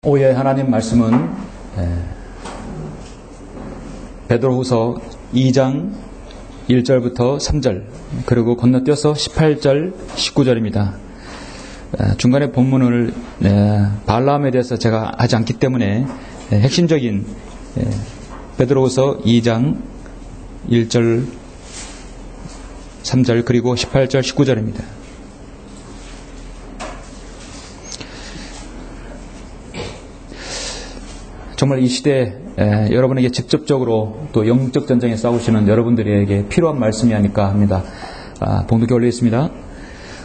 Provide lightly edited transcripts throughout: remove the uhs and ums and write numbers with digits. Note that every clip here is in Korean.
오후에 하나님 말씀은 베드로후서 2장 1절부터 3절 그리고 건너뛰어서 18절 19절입니다. 중간에 본문을 발람에 대해서 제가 하지 않기 때문에 핵심적인 베드로후서 2장 1절 3절 그리고 18절 19절입니다. 정말 이 시대에 여러분에게 직접적으로 또 영적 전쟁에 싸우시는 여러분들에게 필요한 말씀이 아닐까 합니다. 봉독해 올리겠습니다.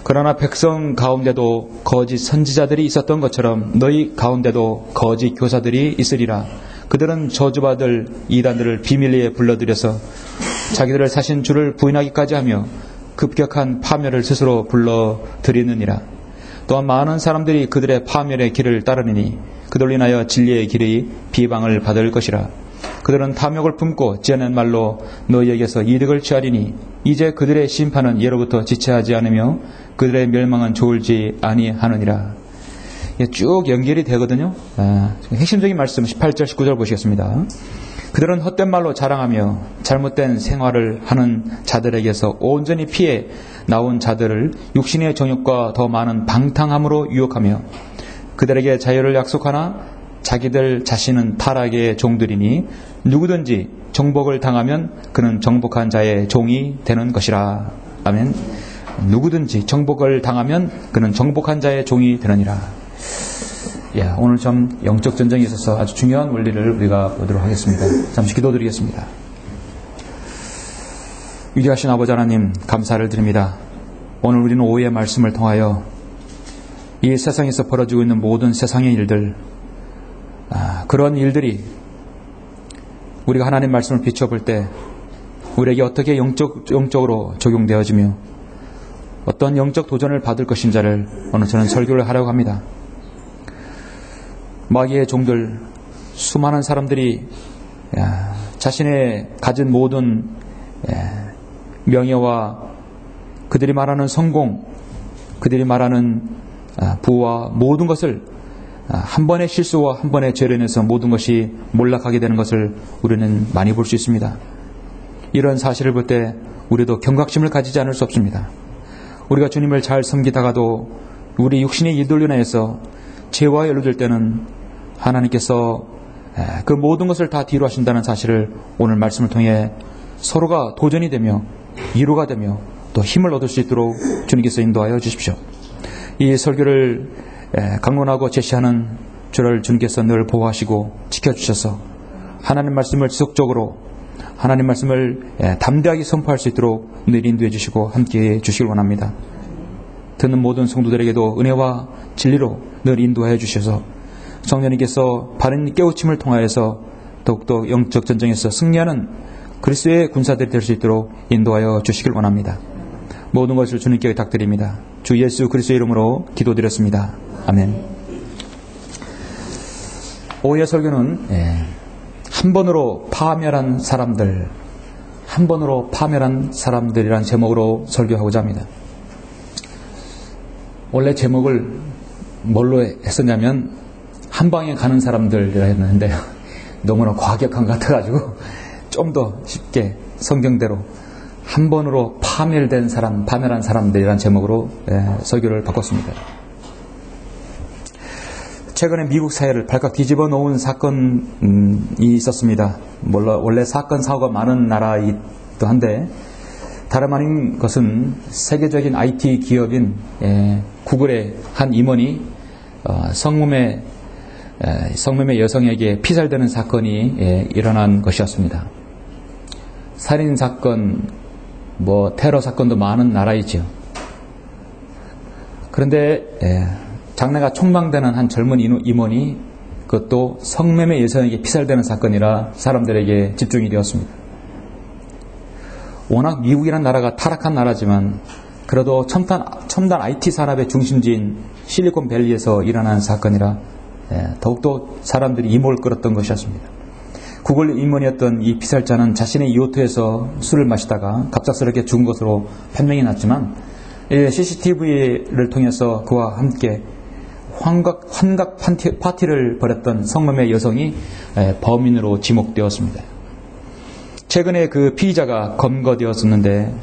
그러나 백성 가운데도 거짓 선지자들이 있었던 것처럼 너희 가운데도 거짓 교사들이 있으리라. 그들은 저주받을 이단들을 비밀리에 불러들여서 자기들을 사신 주를 부인하기까지 하며 급격한 파멸을 스스로 불러들이느니라. 또한 많은 사람들이 그들의 파멸의 길을 따르니 그들로 인하여 진리의 길이 비방을 받을 것이라. 그들은 탐욕을 품고 지어낸 말로 너희에게서 이득을 취하리니 이제 그들의 심판은 예로부터 지체하지 않으며 그들의 멸망은 조울지 아니하느니라. 쭉 연결이 되거든요. 핵심적인 말씀 18절 19절 보시겠습니다. 그들은 헛된 말로 자랑하며 잘못된 생활을 하는 자들에게서 온전히 피해 나온 자들을 육신의 정욕과 더 많은 방탕함으로 유혹하며 그들에게 자유를 약속하나 자기들 자신은 타락의 종들이니 누구든지 정복을 당하면 그는 정복한 자의 종이 되는 것이라. 아멘. 누구든지 정복을 당하면 그는 정복한 자의 종이 되느니라. 오늘 좀 영적 전쟁에 있어서 아주 중요한 원리를 우리가 보도록 하겠습니다. 잠시 기도드리겠습니다. 위대하신 아버지 하나님 감사를 드립니다. 오늘 우리는 오후의 말씀을 통하여 이 세상에서 벌어지고 있는 모든 세상의 일들, 그런 일들이 우리가 하나님 말씀을 비춰볼 때 우리에게 어떻게 영적으로 적용되어지며 어떤 영적 도전을 받을 것인지를 오늘 저는 설교를 하려고 합니다. 마귀의 종들, 수많은 사람들이 자신의 가진 모든 명예와 그들이 말하는 성공, 그들이 말하는 부와 모든 것을 한 번의 실수와 한 번의 죄로 인해서 모든 것이 몰락하게 되는 것을 우리는 많이 볼 수 있습니다. 이런 사실을 볼 때 우리도 경각심을 가지지 않을 수 없습니다. 우리가 주님을 잘 섬기다가도 우리 육신의 일들로 인해서 죄와 연루될 때는 하나님께서 그 모든 것을 다 뒤로 하신다는 사실을 오늘 말씀을 통해 서로가 도전이 되며 위로가 되며 또 힘을 얻을 수 있도록 주님께서 인도하여 주십시오. 이 설교를 강론하고 제시하는 저를 주님께서 늘 보호하시고 지켜주셔서 하나님 말씀을 지속적으로 하나님 말씀을 담대하게 선포할 수 있도록 늘 인도해 주시고 함께해 주시길 원합니다. 듣는 모든 성도들에게도 은혜와 진리로 늘 인도하여 주셔서 성령님께서 바른 깨우침을 통하여서 더욱더 영적 전쟁에서 승리하는 그리스도의 군사들이 될 수 있도록 인도하여 주시길 원합니다. 모든 것을 주님께 부탁드립니다. 주 예수 그리스도의 이름으로 기도드렸습니다. 아멘. 오후의 설교는 한 번으로 파멸한 사람들, 한 번으로 파멸한 사람들이라는 제목으로 설교하고자 합니다. 원래 제목을 뭘로 했었냐면 한 방에 가는 사람들이라 했는데요. 너무나 과격한 것 같아가지고 좀 더 쉽게 성경대로 한 번으로 파멸된 사람, 파멸한 사람들이라는 제목으로 설교를 바꿨습니다. 최근에 미국 사회를 발칵 뒤집어 놓은 사건이 있었습니다. 원래 사건 사고가 많은 나라이기도 한데 다름 아닌 것은 세계적인 IT 기업인 구글의 한 임원이 성매매 여성에게 피살되는 사건이 일어난 것이었습니다. 살인사건, 테러 사건도 많은 나라이죠. 그런데 장래가 촉망되는 한 젊은 임원이 그것도 성매매 여성에게 피살되는 사건이라 사람들에게 집중이 되었습니다. 워낙 미국이라는 나라가 타락한 나라지만 그래도 첨단 IT 산업의 중심지인 실리콘밸리에서 일어난 사건이라 더욱더 사람들이 이목을 끌었던 것이었습니다. 구글 임원이었던 이 피살자는 자신의 요트에서 술을 마시다가 갑작스럽게 죽은 것으로 판명이 났지만 CCTV를 통해서 그와 함께 환각 파티를 벌였던 성매매 여성이 범인으로 지목되었습니다. 최근에 그 피의자가 검거되었었는데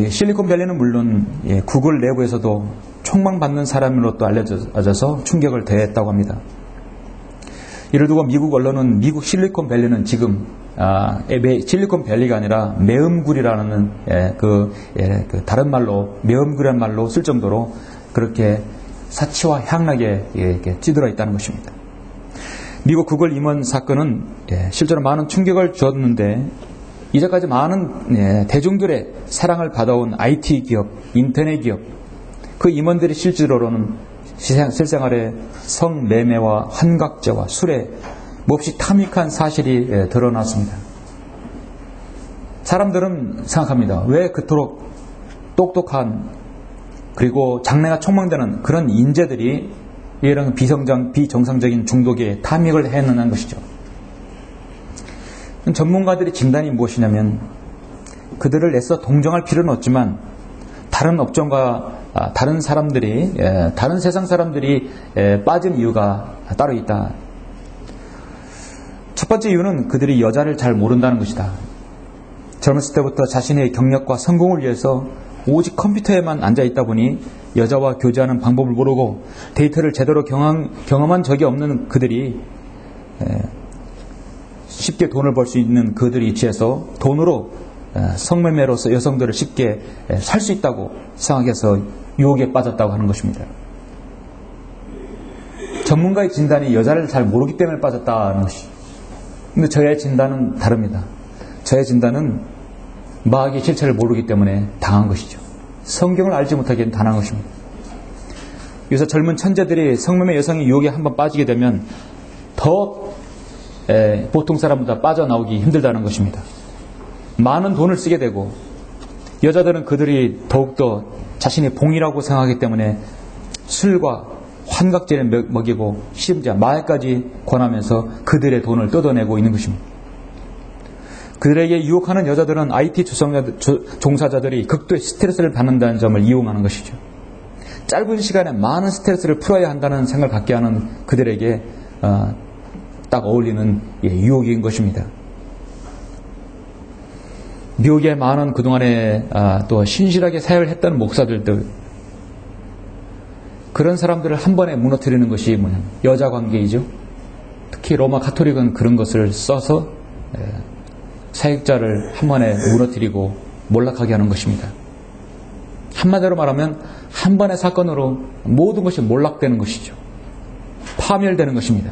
실리콘밸리는 물론 구글 내부에서도 총망받는 사람으로 또 알려져서 충격을 대했다고 합니다. 이를 두고 미국 언론은 미국 실리콘밸리는 지금 실리콘밸리가 아니라 매음굴이라는 그 다른 말로 매음굴이라는 말로 쓸 정도로 그렇게 사치와 향락에 찌들어 있다는 것입니다. 미국 구글 임원 사건은 실제로 많은 충격을 주었는데 이제까지 많은 대중들의 사랑을 받아온 IT 기업, 인터넷 기업, 그 임원들이 실제로는 실생활에 성매매와 환각죄와 술에 몹시 탐닉한 사실이 드러났습니다. 사람들은 생각합니다. 왜 그토록 똑똑한 그리고 장래가 촉망되는 그런 인재들이 이런 비정상적인 중독에 탐닉을 했느냐는 것이죠. 전문가들의 진단이 무엇이냐면 그들을 애써 동정할 필요는 없지만 다른 업종과 다른 사람들이 다른 세상 사람들이 빠진 이유가 따로 있다. 첫 번째 이유는 그들이 여자를 잘 모른다는 것이다. 젊었을 때부터 자신의 경력과 성공을 위해서 오직 컴퓨터에만 앉아있다 보니 여자와 교제하는 방법을 모르고 데이트를 제대로 경험한 적이 없는 그들이 쉽게 돈을 벌 수 있는 그들이 위치해서 돈으로 성매매로서 여성들을 쉽게 살 수 있다고 생각해서 유혹에 빠졌다고 하는 것입니다. 전문가의 진단이 여자를 잘 모르기 때문에 빠졌다는 것이. 근데 저의 진단은 다릅니다. 저의 진단은 마귀의 실체를 모르기 때문에 당한 것이죠. 성경을 알지 못하기엔 당한 것입니다. 요새 젊은 천재들이 성매매 여성의 유혹에 한번 빠지게 되면 더 보통 사람보다 빠져나오기 힘들다는 것입니다. 많은 돈을 쓰게 되고 여자들은 그들이 더욱더 자신의 봉이라고 생각하기 때문에 술과 환각제를 먹이고 심지어 마약까지 권하면서 그들의 돈을 뜯어내고 있는 것입니다. 그들에게 유혹하는 여자들은 IT 종사자들이 극도의 스트레스를 받는다는 점을 이용하는 것이죠. 짧은 시간에 많은 스트레스를 풀어야 한다는 생각을 갖게 하는 그들에게 딱 어울리는 유혹인 것입니다. 미국에 많은 그동안에 또 신실하게 사역을 했던 목사들도 그런 사람들을 한 번에 무너뜨리는 것이 뭐냐면 여자 관계이죠. 특히 로마 가톨릭은 그런 것을 써서 사역자를 한 번에 무너뜨리고 몰락하게 하는 것입니다. 한마디로 말하면 한 번의 사건으로 모든 것이 몰락되는 것이죠. 파멸되는 것입니다.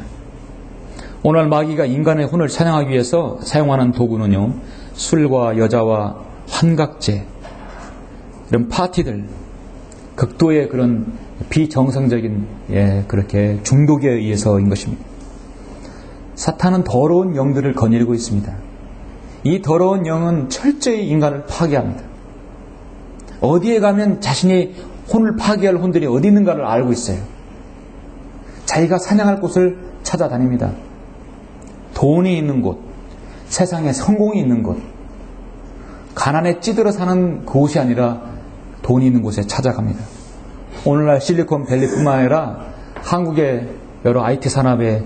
오늘 마귀가 인간의 혼을 사냥하기 위해서 사용하는 도구는요, 술과 여자와 환각제, 이런 파티들, 극도의 그런 비정상적인 그렇게 중독에 의해서인 것입니다. 사탄은 더러운 영들을 거느리고 있습니다. 이 더러운 영은 철저히 인간을 파괴합니다. 어디에 가면 자신이 혼을 파괴할 혼들이 어디 있는가를 알고 있어요. 자기가 사냥할 곳을 찾아다닙니다. 돈이 있는 곳, 세상에 성공이 있는 곳, 가난에 찌들어 사는 곳이 아니라 돈이 있는 곳에 찾아갑니다. 오늘날 실리콘밸리뿐만 아니라 한국의 여러 IT 산업의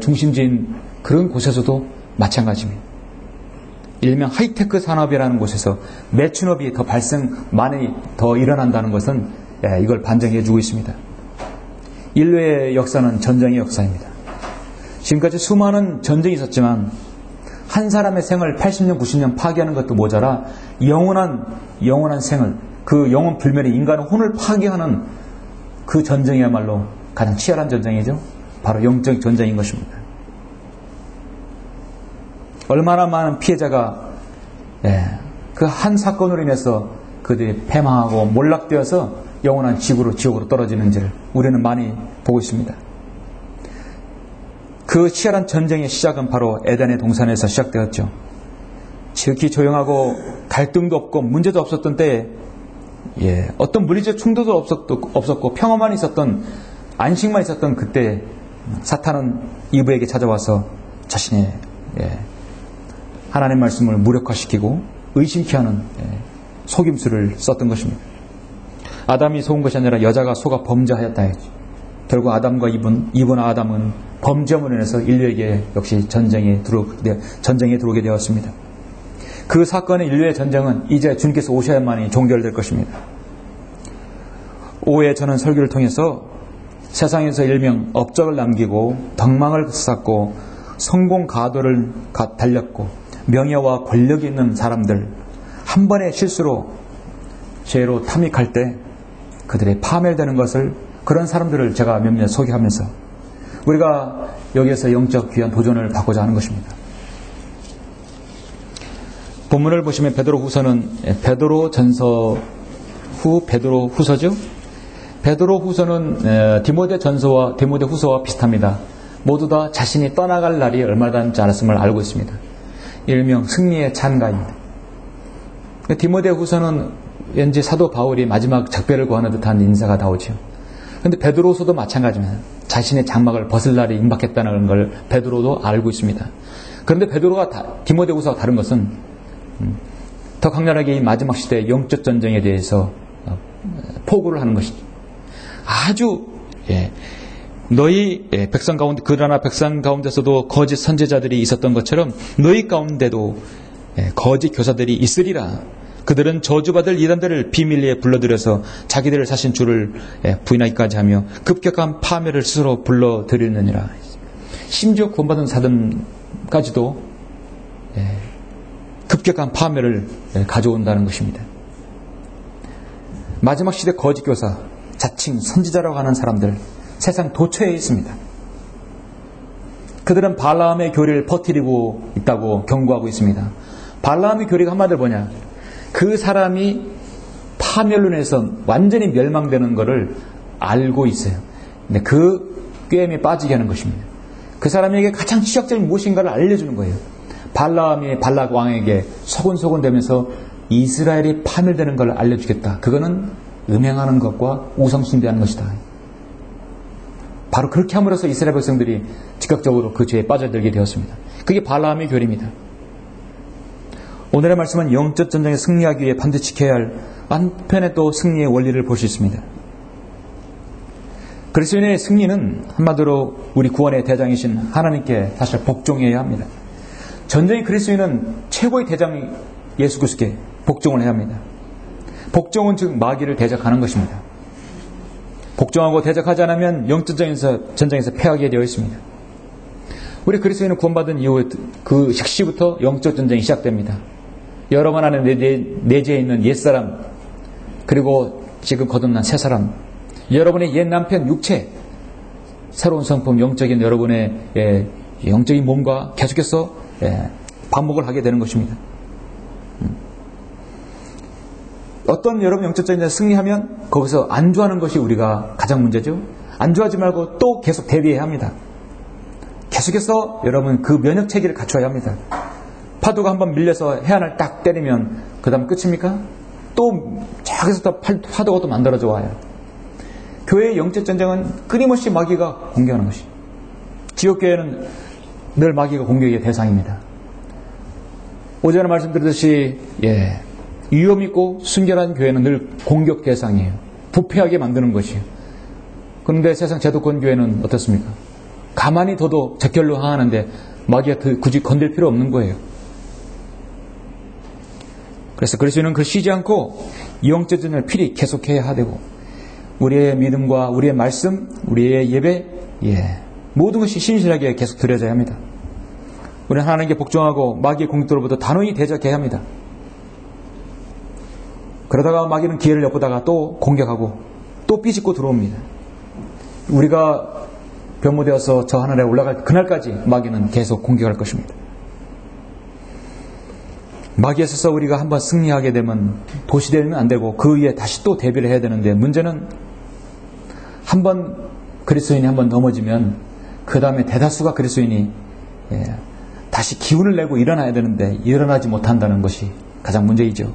중심지인 그런 곳에서도 마찬가지입니다. 일명 하이테크 산업이라는 곳에서 매춘업이 더 많이 더 일어난다는 것은 이걸 반증해 주고 있습니다. 인류의 역사는 전쟁의 역사입니다. 지금까지 수많은 전쟁이 있었지만 한 사람의 생을 80년, 90년 파괴하는 것도 모자라 영원한 생을, 그 영원 불멸의 인간의 혼을 파괴하는 그 전쟁이야말로 가장 치열한 전쟁이죠. 바로 영적 전쟁인 것입니다. 얼마나 많은 피해자가 그 한 사건으로 인해서 그들이 패망하고 몰락되어서 영원한 지옥으로 떨어지는지를 우리는 많이 보고 있습니다. 그 치열한 전쟁의 시작은 바로 에덴의 동산에서 시작되었죠. 지극히 조용하고 갈등도 없고 문제도 없었던 때에 어떤 물리적 충돌도 없었고 평화만 있었던, 안식만 있었던 그때 사탄은 이브에게 찾아와서 자신의 하나님의 말씀을 무력화시키고 의심케 하는 속임수를 썼던 것입니다. 아담이 속은 것이 아니라 여자가 속아 범죄하였다 했죠. 결국 아담과 이브나 아담은 범죄함으로 인해서 인류에게 역시 전쟁에 들어오게 되었습니다. 그 사건의 인류의 전쟁은 이제 주님께서 오셔야만이 종결될 것입니다. 오후에 저는 설교를 통해서 세상에서 일명 업적을 남기고 덕망을 쌓고 성공 가도를 달렸고 명예와 권력이 있는 사람들, 한 번의 실수로 죄로 탐닉할 때 그들의 파멸되는 것을, 그런 사람들을 제가 몇몇 소개하면서 우리가 여기에서 영적 귀한 도전을 받고자 하는 것입니다. 본문을 보시면 베드로 후서는 베드로 전서 후 베드로 후서죠. 베드로 후서는 디모데 전서와 디모데 후서와 비슷합니다. 모두 다 자신이 떠나갈 날이 얼마 남지 않았음을 알고 있습니다. 일명 승리의 찬가입니다. 디모데 후서는 왠지 사도 바울이 마지막 작별을 구하는 듯한 인사가 나오죠. 그런데 베드로서도 마찬가지입니다. 자신의 장막을 벗을 날이 임박했다는 걸 베드로도 알고 있습니다. 그런데 베드로가 디모데 후서와 다른 것은 더 강렬하게 이 마지막 시대의 영적 전쟁에 대해서 포고를 하는 것이죠. 아주 너희 백성 가운데, 그러나 백성 가운데서도 거짓 선지자들이 있었던 것처럼 너희 가운데도 거짓 교사들이 있으리라. 그들은 저주받을 이단들을 비밀리에 불러들여서 자기들을 사신 주를 부인하기까지 하며 급격한 파멸을 스스로 불러들이느니라. 심지어 구원받은 사람까지도 급격한 파멸을 가져온다는 것입니다. 마지막 시대 거짓 교사, 자칭 선지자라고 하는 사람들, 세상 도처에 있습니다. 그들은 발라함의 교리를 퍼뜨리고 있다고 경고하고 있습니다. 발라함의 교리가 한마디로 뭐냐? 그 사람이 파멸로 인해서 완전히 멸망되는 것을 알고 있어요. 근데 그 꾀임에 빠지게 하는 것입니다. 그 사람에게 가장 지적적인 무엇인가를 알려주는 거예요. 발라함이 발락 왕에게 소곤소곤 되면서 이스라엘이 파멸되는 걸 알려주겠다. 그거는 음행하는 것과 우상숭배하는 것이다. 바로 그렇게 함으로써 이스라엘 백성들이 즉각적으로 그 죄에 빠져들게 되었습니다. 그게 발라함의 교리입니다. 오늘의 말씀은 영적 전쟁에 승리하기 위해 반드시 지켜야 할 한편의 또 승리의 원리를 볼 수 있습니다. 그리스도인의 승리는 한마디로 우리 구원의 대장이신 하나님께 사실 복종해야 합니다. 전쟁의 그리스도인은 최고의 대장 예수 그리스도께 복종을 해야 합니다. 복종은 즉 마귀를 대적하는 것입니다. 복종하고 대적하지 않으면 영적 전쟁에서 패하게 되어 있습니다. 우리 그리스도인은 구원받은 이후 그 식시부터 영적 전쟁이 시작됩니다. 여러분 안에 내재해 있는 옛사람, 그리고 지금 거듭난 새사람, 여러분의 옛 남편 육체, 새로운 성품, 영적인 여러분의 영적인 몸과 계속해서 반복을 하게 되는 것입니다. 어떤 여러분 영적 전쟁에서 승리하면 거기서 안주하는 것이 우리가 가장 문제죠. 안주하지 말고 또 계속 대비해야 합니다. 계속해서 여러분 그 면역 체계를 갖춰야 합니다. 파도가 한번 밀려서 해안을 딱 때리면 그 다음 끝입니까? 또 저기서 파도가 또 만들어져 와요. 교회의 영적 전쟁은 끊임없이 마귀가 공격하는 것이. 지옥교회는 늘 마귀가 공격의 대상입니다. 오전에 말씀드렸듯이 위험 있고 순결한 교회는 늘 공격 대상이에요. 부패하게 만드는 것이에요. 그런데 세상 제도권 교회는 어떻습니까? 가만히 둬도 적결로 항하는데 마귀가 굳이 건들 필요 없는 거예요. 그래서 그리스도인은 그 쉬지 않고 영적 전쟁을 필히 계속해야 되고, 우리의 믿음과 우리의 말씀, 우리의 예배, 모든 것이 신실하게 계속 드려져야 합니다. 우리는 하나님께 복종하고 마귀의 공격으로부터 단호히 대적해야 합니다. 그러다가 마귀는 기회를 엿보다가 또 공격하고 또 삐집고 들어옵니다. 우리가 변모되어서 저 하늘에 올라갈 그날까지 마귀는 계속 공격할 것입니다. 마귀에 있어서 우리가 한번 승리하게 되면 도시되면 안 되고 그 위에 다시 또 대비를 해야 되는데, 문제는 한번 그리스도인이 한번 넘어지면 그 다음에 대다수가 그리스도인이 다시 기운을 내고 일어나야 되는데 일어나지 못한다는 것이 가장 문제이죠.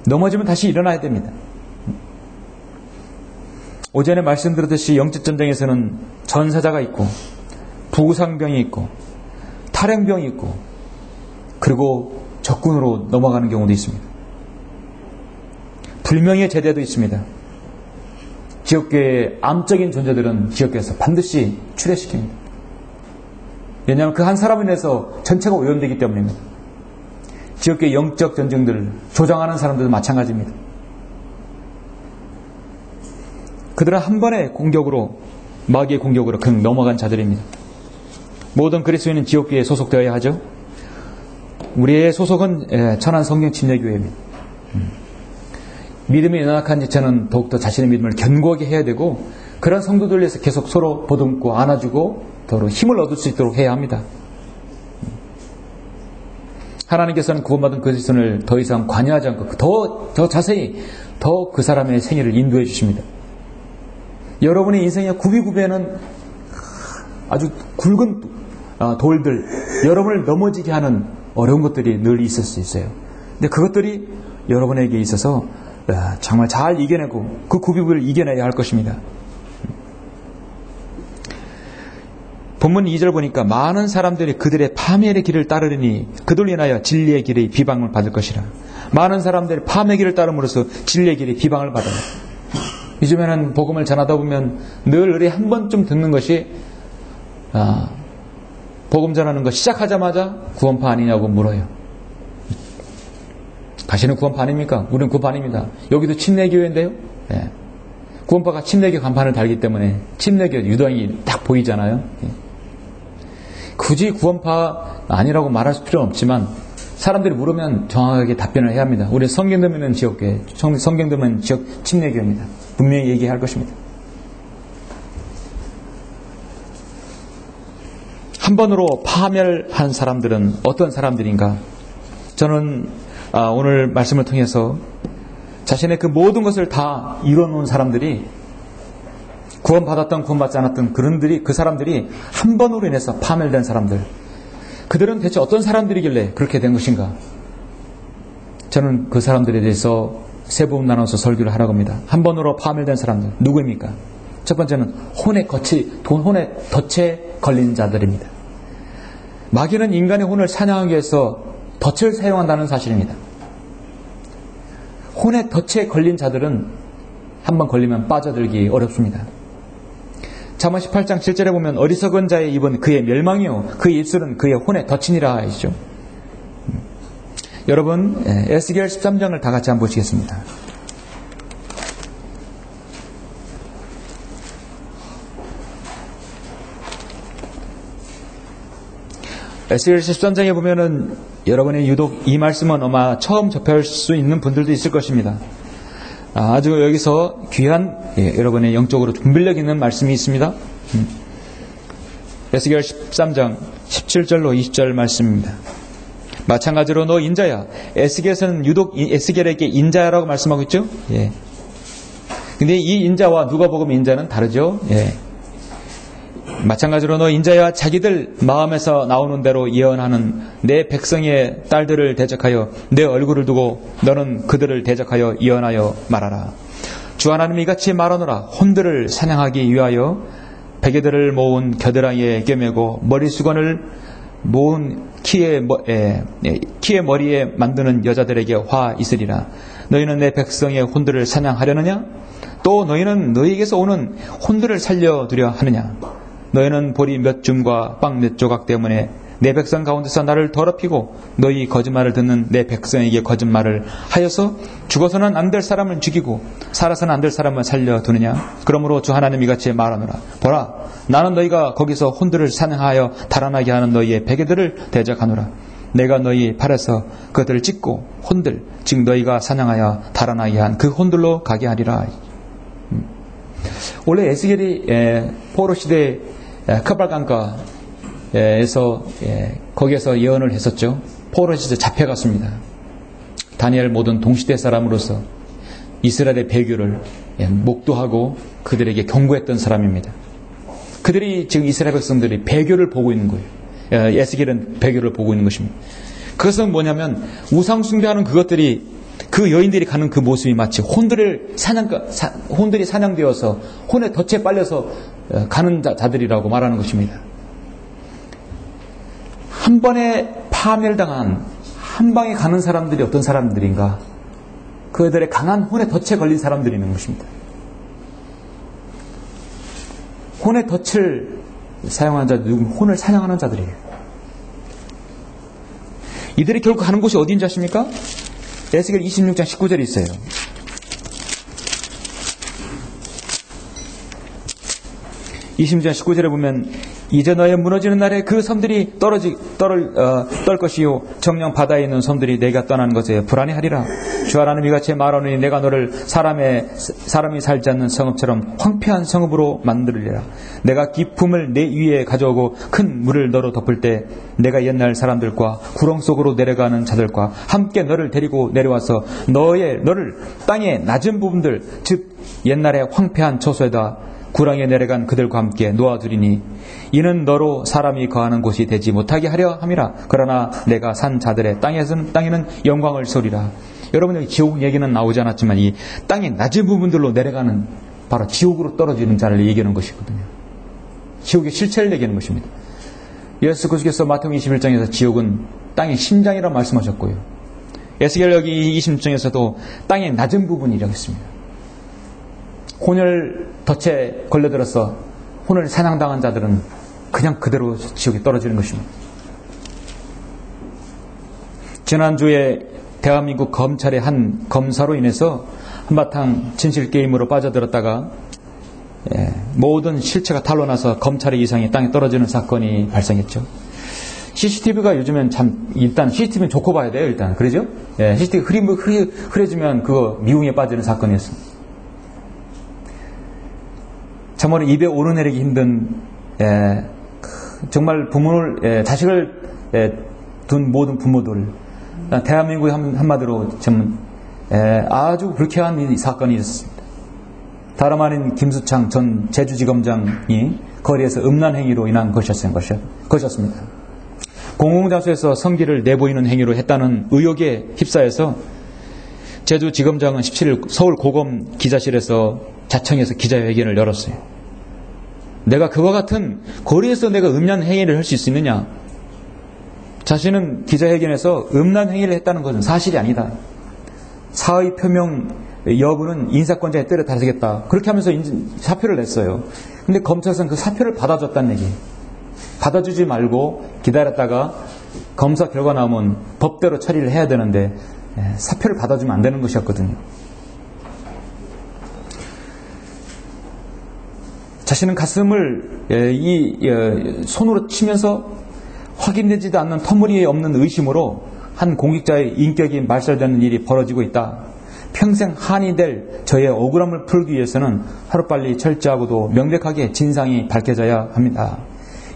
넘어지면 다시 일어나야 됩니다. 오전에 말씀드렸듯이 영적 전쟁에서는 전사자가 있고 부상병이 있고 탈행병이 있고 그리고 적군으로 넘어가는 경우도 있습니다. 불명예 제대도 있습니다. 지역교회의 암적인 존재들은 지역교회에서 반드시 추례시킵니다. 왜냐하면 그 한 사람에 인해서 전체가 오염되기 때문입니다. 지역교회 영적 전쟁들 조장하는 사람들도 마찬가지입니다. 그들은 한 번의 공격으로, 마귀의 공격으로 그냥 넘어간 자들입니다. 모든 그리스도인은 지역교회에 소속되어야 하죠. 우리의 소속은 천안 성경 침례교회입니다. 믿음이 연약한 지체는 더욱더 자신의 믿음을 견고하게 해야 되고, 그런 성도들 위해서 계속 서로 보듬고 안아주고 더러 힘을 얻을 수 있도록 해야 합니다. 하나님께서는 구원받은 그리스도인을 더 이상 관여하지 않고 더 자세히 더 그 사람의 생애를 인도해 주십니다. 여러분의 인생의 구비구비에는 아주 굵은 돌들, 여러분을 넘어지게 하는 어려운 것들이 늘 있을 수 있어요. 근데 그것들이 여러분에게 있어서 정말 잘 이겨내고 그 구비구비를 이겨내야 할 것입니다. 본문 2절 보니까 많은 사람들이 그들의 파멸의 길을 따르리니 그들로 인하여 진리의 길의 비방을 받을 것이라. 많은 사람들이 파멸의 길을 따름으로써 진리의 길의 비방을 받아요. 요즘에는 복음을 전하다 보면 늘 의뢰 한 번쯤 듣는 것이 복음 전하는 거 시작하자마자 구원파 아니냐고 물어요. 가시는 구원파 아닙니까? 우리는 구원파 아닙니다. 여기도 침례교회인데요. 네. 구원파가 침례교 간판을 달기 때문에 침례교 유당이 딱 보이잖아요. 네. 굳이 구원파 아니라고 말할 필요는 없지만 사람들이 물으면 정확하게 답변을 해야 합니다. 우리 성경되면 지역교회, 성경되면 지역 침례교회입니다. 분명히 얘기할 것입니다. 한 번으로 파멸한 사람들은 어떤 사람들인가? 저는 오늘 말씀을 통해서 자신의 그 모든 것을 다 이뤄놓은 사람들이, 구원받았던 구원받지 않았던 그 사람들이 한 번으로 인해서 파멸된 사람들, 그들은 대체 어떤 사람들이길래 그렇게 된 것인가? 저는 그 사람들에 대해서 세 부분 나눠서 설교를 하라고 합니다. 한 번으로 파멸된 사람들 누구입니까? 첫 번째는 혼의 덫에 걸린 자들입니다. 마귀는 인간의 혼을 사냥하기 위해서 덫을 사용한다는 사실입니다. 혼의 덫에 걸린 자들은 한번 걸리면 빠져들기 어렵습니다. 잠언 18장 7절에 보면 어리석은 자의 입은 그의 멸망이요 그의 입술은 그의 혼의 덫이니라 하시죠. 여러분, 에스겔 13장을 다 같이 한번 보시겠습니다. 에스겔 13장에 보면은 여러분이 유독 이 말씀은 아마 처음 접할 수 있는 분들도 있을 것입니다. 아주 여기서 귀한 여러분의 영적으로 분별력 있는 말씀이 있습니다. 에스겔 13장 17절로 20절 말씀입니다. 마찬가지로 너 인자야. 에스겔에서는 유독 에스겔에게 인자야라고 말씀하고 있죠. 예. 근데 이 인자와 누가복음 인자는 다르죠. 예. 마찬가지로 너 인자야, 자기들 마음에서 나오는 대로 예언하는 내 백성의 딸들을 대적하여 내 얼굴을 두고 너는 그들을 대적하여 예언하여 말하라. 주 하나님이 이같이 말하노라. 혼들을 사냥하기 위하여 베개들을 모은 겨드랑이에 꿰매고 머리수건을 모은 키의 머리에 만드는 여자들에게 화 있으리라. 너희는 내 백성의 혼들을 사냥하려느냐? 또 너희는 너희에게서 오는 혼들을 살려두려 하느냐? 너희는 보리 몇 줌과 빵 몇 조각 때문에 내 백성 가운데서 나를 더럽히고 너희 거짓말을 듣는 내 백성에게 거짓말을 하여서 죽어서는 안 될 사람을 죽이고 살아서는 안 될 사람을 살려두느냐? 그러므로 주 하나님 이같이 말하노라. 보라, 나는 너희가 거기서 혼들을 사냥하여 달아나게 하는 너희의 베개들을 대적하노라. 내가 너희 팔에서 그들을 찢고 혼들, 즉 너희가 사냥하여 달아나게 한 그 혼들로 가게 하리라. 원래 에스겔이 포로 시대 카발강가에서 거기에서 예언을 했었죠. 포로 시대 잡혀갔습니다. 다니엘 모든 동시대 사람으로서 이스라엘의 배교를 목도하고 그들에게 경고했던 사람입니다. 그들이 지금 이스라엘 백성들이 배교를 보고 있는 거예요. 에스겔은 배교를 보고 있는 것입니다. 그것은 뭐냐면 우상 숭배하는 그것들이, 그 여인들이 가는 그 모습이 마치 혼들이 사냥되어서 혼의 덫에 빨려서 가는 자들이라고 말하는 것입니다. 한 번에 파멸당한, 한 방에 가는 사람들이 어떤 사람들인가? 그들의 강한 혼의 덫에 걸린 사람들이 있는 것입니다. 혼의 덫을 사용하는 자들, 혼을 사냥하는 자들이에요. 이들이 결국 가는 곳이 어디인지 아십니까? 에스겔 26장 19절에 있어요. 26장 19절에 보면 이제 너의 무너지는 날에 그 섬들이 떨 것이요 정령 바다에 있는 섬들이 내가 떠나는 것에 불안해하리라. 주 하나님이 같이 말하노니 내가 너를 사람이 살지 않는 성읍처럼 황폐한 성읍으로 만들리라. 내가 기품을 내 위에 가져오고 큰 물을 너로 덮을 때 내가 옛날 사람들과 구렁 속으로 내려가는 자들과 함께 너를 데리고 내려와서 너를 땅의 낮은 부분들 즉 옛날에 황폐한 처소에다 구렁에 내려간 그들과 함께 놓아두리니 이는 너로 사람이 거하는 곳이 되지 못하게 하려 함이라. 그러나 내가 산 자들의 땅에는 영광을 소리라. 여러분, 여기 지옥 얘기는 나오지 않았지만 이 땅의 낮은 부분들로 내려가는 바로 지옥으로 떨어지는 자를 얘기하는 것이거든요. 지옥의 실체를 얘기하는 것입니다. 예수 그리스도께서 마태복음 21장에서 지옥은 땅의 심장이라고 말씀하셨고요. 에스겔 여기 26장에서도 땅의 낮은 부분이라고 했습니다. 혼을 덫에 걸려들어서 혼을 사냥당한 자들은 그냥 그대로 지옥에 떨어지는 것입니다. 지난주에 대한민국 검찰의 한 검사로 인해서 한바탕 진실게임으로 빠져들었다가 모든 실체가 탄로나서 검찰의 이상이 땅에 떨어지는 사건이 발생했죠. CCTV가 요즘엔 일단 CCTV는 좋고 봐야 돼요, 일단. 그러죠? CCTV 흐려지면 그거 미궁에 빠지는 사건이었습니다. 참으로 입에 오르내리기 힘든 정말 자식을 둔 모든 부모들, 대한민국의 한마디로 아주 불쾌한 이 사건이 있었습니다. 다름 아닌 김수창 전 제주지검장이 거리에서 음란 행위로 인한 것이었습니다. 공공장소에서 성기를 내보이는 행위로 했다는 의혹에 휩싸여서 제주지검장은 17일 서울고검 기자실에서 자청해서 기자회견을 열었어요. 내가 그와 같은 거리에서 내가 음란 행위를 할 수 있느냐? 자신은 기자회견에서 음란 행위를 했다는 것은 사실이 아니다. 사의 표명 여부는 인사권자에 따라 다르겠다. 그렇게 하면서 사표를 냈어요. 근데 검찰에서는 그 사표를 받아줬다는 얘기. 받아주지 말고 기다렸다가 검사 결과 나오면 법대로 처리를 해야 되는데 사표를 받아주면 안 되는 것이었거든요. 자신은 가슴을 손으로 치면서 확인되지도 않는 터무니없는 의심으로 한 공직자의 인격이 말살되는 일이 벌어지고 있다. 평생 한이 될 저의 억울함을 풀기 위해서는 하루빨리 철저하고도 명백하게 진상이 밝혀져야 합니다.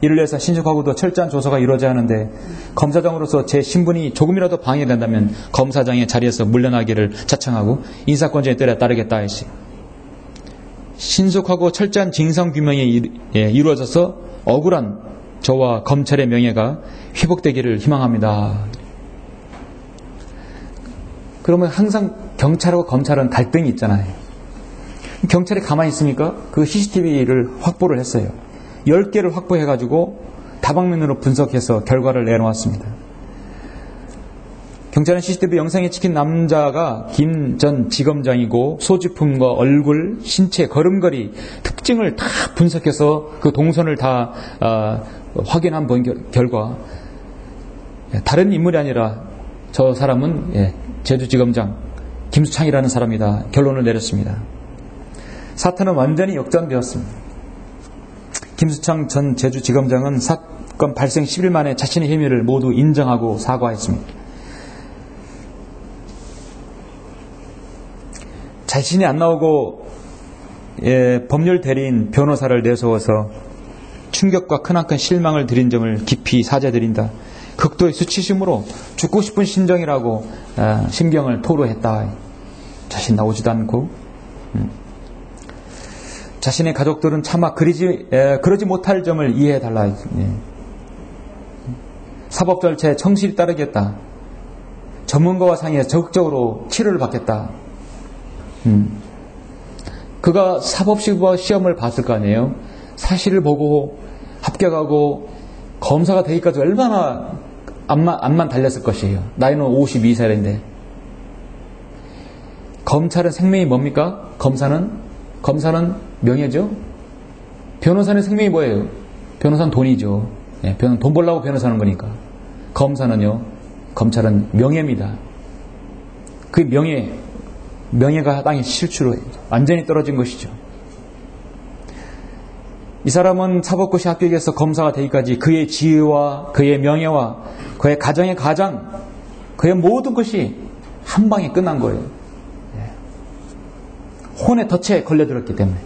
이를 위해서 신속하고도 철저한 조사가 이루어져야 하는데 검사장으로서 제 신분이 조금이라도 방해된다면 검사장의 자리에서 물러나기를 자청하고 인사권자에 따르겠다 했어요. 신속하고 철저한 진상규명이 이루어져서 억울한 저와 검찰의 명예가 회복되기를 희망합니다. 그러면 항상 경찰하고 검찰은 갈등이 있잖아요. 경찰이 가만히 있습니까? 그 CCTV를 확보를 했어요. 10개를 확보해가지고 다방면으로 분석해서 결과를 내놓았습니다. 경찰은 CCTV 영상에 찍힌 남자가 김 전 지검장이고 소지품과 얼굴, 신체, 걸음걸이 특징을 다 분석해서 그 동선을 다 확인한 결과 다른 인물이 아니라 저 사람은 제주지검장 김수창이라는 사람이다. 결론을 내렸습니다. 사건은 완전히 역전되었습니다. 김수창 전 제주지검장은 사건 발생 10일 만에 자신의 혐의를 모두 인정하고 사과했습니다. 자신이 안 나오고 법률 대리인 변호사를 내세워서 충격과 크나큰 실망을 드린 점을 깊이 사죄드린다. 극도의 수치심으로 죽고 싶은 심정이라고 심경을 토로했다. 자신 나오지도 않고 자신의 가족들은 차마 그러지 못할 점을 이해해달라. 사법 절차에 성실히 따르겠다. 전문가와 상의해 적극적으로 치료를 받겠다. 그가 사법시험을 봤을 거 아니에요. 사실을 보고 합격하고 검사가 되기까지 얼마나 암만 달렸을 것이에요. 나이는 52살인데. 검찰은 생명이 뭡니까? 검사는 명예죠. 변호사는 생명이 뭐예요? 변호사는 돈이죠. 돈 벌려고 변호사 하는 거니까. 검사는요, 검찰은 명예입니다. 그 명예가 땅에 실추로 완전히 떨어진 것이죠. 이 사람은 사법고시 합격해서 검사가 되기까지 그의 지위와 그의 명예와 그의 가정의 가장, 그의 모든 것이 한 방에 끝난 거예요. 혼의 덫에 걸려들었기 때문에.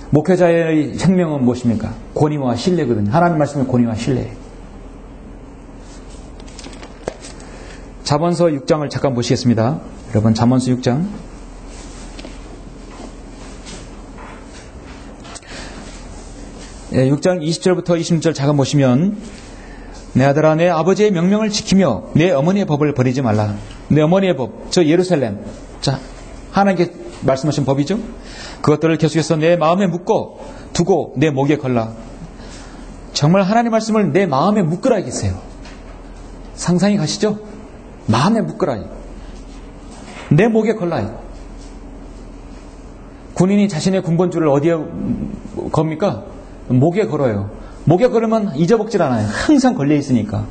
목회자의 생명은 무엇입니까? 권위와 신뢰거든요. 하나님 말씀의 권위와 신뢰. 잠언서 6장을 잠깐 보시겠습니다. 여러분, 잠언서 6장. 예, 6장 20절부터 26절 잠깐 보시면, 내 아들아, 내 아버지의 명령을 지키며 내 어머니의 법을 버리지 말라. 내 어머니의 법, 저 예루살렘. 자, 하나님께 말씀하신 법이죠. 그것들을 계속해서 내 마음에 묶어 두고 내 목에 걸라. 정말 하나님 말씀을 내 마음에 묶으라 하겠어요. 상상이 가시죠? 마음에 묶으라. 내 목에 걸라. 군인이 자신의 군번줄을 어디에 겁니까? 목에 걸어요. 목에 걸으면 잊어먹질 않아요. 항상 걸려 있으니까.